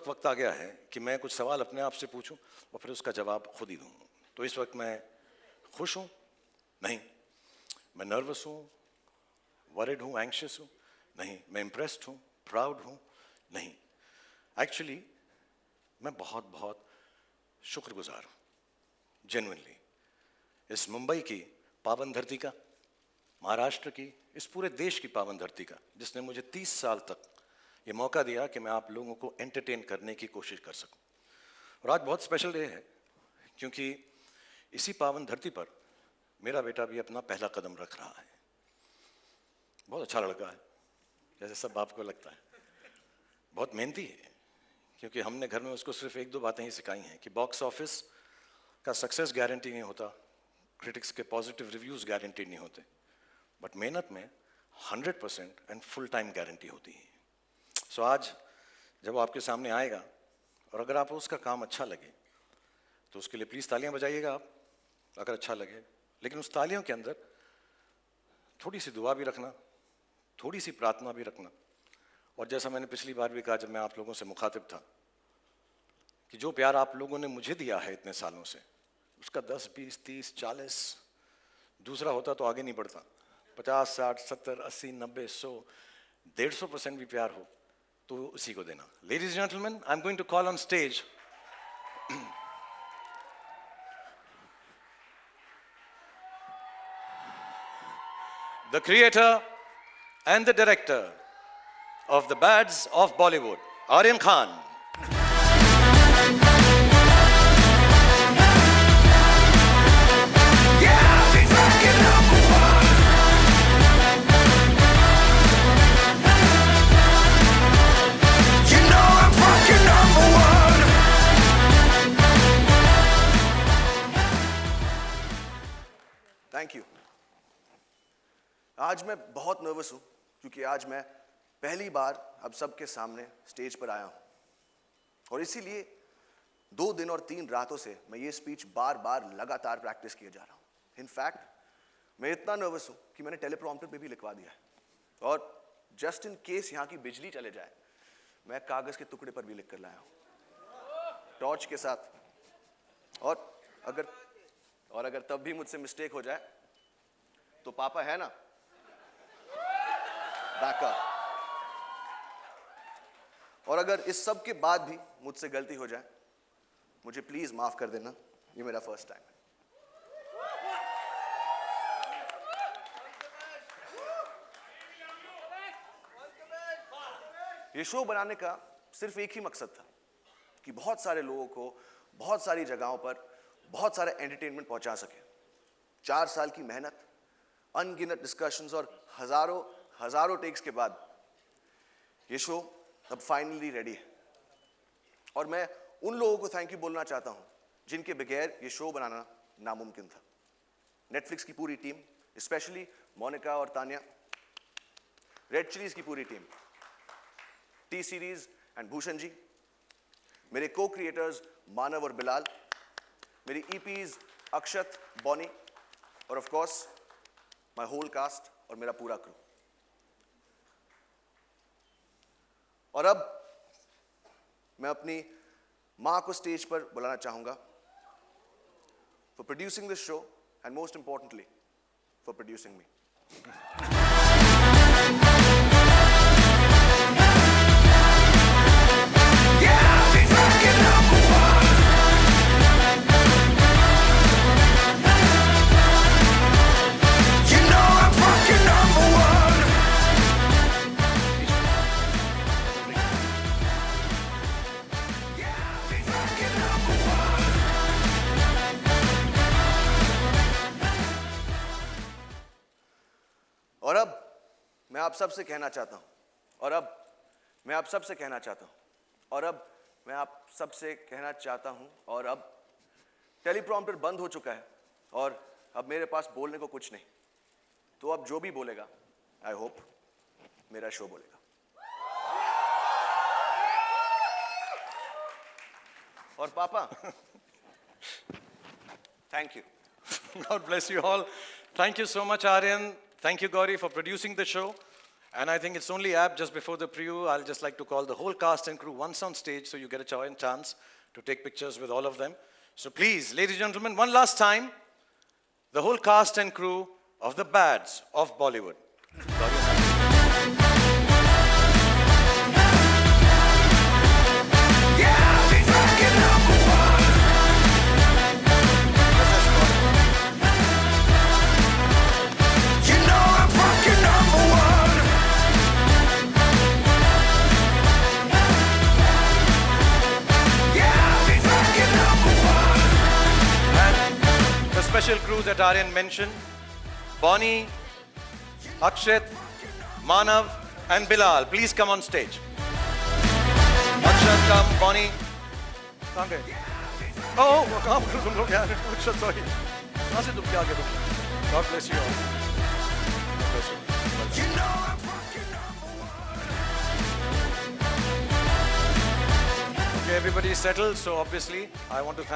वक्त आ गया है कि मैं कुछ सवाल अपने आप से पूछूं और फिर उसका जवाब खुद ही दूं। तो इस वक्त मैं खुश हूं? नहीं। मैं नर्वस हूं, वरिड हूं, एंग्शियस हूं? नहीं। मैं इम्प्रेस्ड हूं, प्राउड हूं? नहीं। एक्चुअली मैं बहुत बहुत शुक्रगुजार हूं, जेन्युइनली, इस मुंबई की पावन धरती का, महाराष्ट्र की, इस पूरे देश की पावन धरती का, जिसने मुझे 30 साल तक ये मौका दिया कि मैं आप लोगों को एंटरटेन करने की कोशिश कर सकूं। और आज बहुत स्पेशल डे है क्योंकि इसी पावन धरती पर मेरा बेटा भी अपना पहला कदम रख रहा है। बहुत अच्छा लड़का है, जैसे सब बाप को लगता है। बहुत मेहनती है क्योंकि हमने घर में उसको सिर्फ एक दो बातें ही सिखाई हैं कि बॉक्स ऑफिस का सक्सेस गारंटी नहीं होता, क्रिटिक्स के पॉजिटिव रिव्यूज़ गारंटी नहीं होते, बट मेहनत में 100% एंड फुल टाइम गारंटी होती है। सो आज जब वो आपके सामने आएगा और अगर आपको उसका काम अच्छा लगे तो उसके लिए प्लीज़ तालियां बजाइएगा आप, अगर अच्छा लगे। लेकिन उस तालियों के अंदर थोड़ी सी दुआ भी रखना, थोड़ी सी प्रार्थना भी रखना। और जैसा मैंने पिछली बार भी कहा जब मैं आप लोगों से मुखातिब था कि जो प्यार आप लोगों ने मुझे दिया है इतने सालों से, उसका 10, 20, 30, 40 दूसरा होता तो आगे नहीं बढ़ता। 50, 60, 70, 80, 90, 100, 150% भी प्यार हो तो उसी को देना। Ladies and gentlemen, I'm going to call on stage the creator and the director of the Bads of Bollywood, Aryan Khan. Thank you. आज मैं बहुत नर्वस हूं क्योंकि आज मैं पहली बार अब सबके सामने स्टेज पर आया हूं और इसीलिए 2 दिन और 3 रातों से मैं ये स्पीच बार बार लगातार प्रैक्टिस किए जा रहा हूं। इनफैक्ट मैं इतना नर्वस हूं कि मैंने टेलीप्रॉम्प्टर पे भी लिखवा दिया है और जस्ट इन केस यहां की बिजली चले जाए मैं कागज के टुकड़े पर भी लिख कर लाया हूं टॉर्च के साथ। और अगर तब भी मुझसे मिस्टेक हो जाए तो पापा है ना बैकअप। और अगर इस सब के बाद भी मुझसे गलती हो जाए मुझे प्लीज माफ कर देना, ये मेरा फर्स्ट टाइम है। ये शो बनाने का सिर्फ एक ही मकसद था कि बहुत सारे लोगों को बहुत सारी जगहों पर बहुत सारा एंटरटेनमेंट पहुंचा सके। 4 साल की मेहनत, अनगिनत डिस्कशंस और हजारों टेक्स के बाद ये शो अब फाइनली रेडी है। और मैं उन लोगों को थैंक यू बोलना चाहता हूं जिनके बगैर ये शो बनाना नामुमकिन था। नेटफ्लिक्स की पूरी टीम, स्पेशली मोनिका और तानिया, रेड चिलीज की पूरी team, T Series and Bhushan ji, मेरे को क्रिएटर्स मानव और बिलाल, मेरी ईपीज अक्षत, बॉनी और of course my whole cast और मेरा पूरा क्रू। और अब मैं अपनी मां को स्टेज पर बुलाना चाहूंगा for producing this show and most importantly for producing me. और अब मैं आप सबसे कहना चाहता हूं, और अब मैं आप सबसे कहना चाहता हूं, और अब मैं आप सबसे कहना चाहता हूं, और अब टेलीप्रॉम्प्टर बंद हो चुका है और अब मेरे पास बोलने को कुछ नहीं। तो अब जो भी बोलेगा आई होप मेरा शो बोलेगा। और पापा thank you. God bless you all. Thank you so much, Aryan. Thank you, Gauri, for producing the show. And I think it's only apt just before the preview, I'll just like to call the whole cast and crew once on stage so you get a chance to take pictures with all of them. So please, ladies and gentlemen, one last time, the whole cast and crew of the Bads of Bollywood. Special crew that Aryan mentioned, Bonnie, Akshat, Manav and Bilal, please come on stage. Akshat, come, Bonnie. कहाँ गए? Oh, कहाँ तुम लोग यार? Akshat, sorry. कहाँ से तुम क्या गए तुम? God bless you all. God bless you. Okay, everybody is settled. So obviously, I want to thank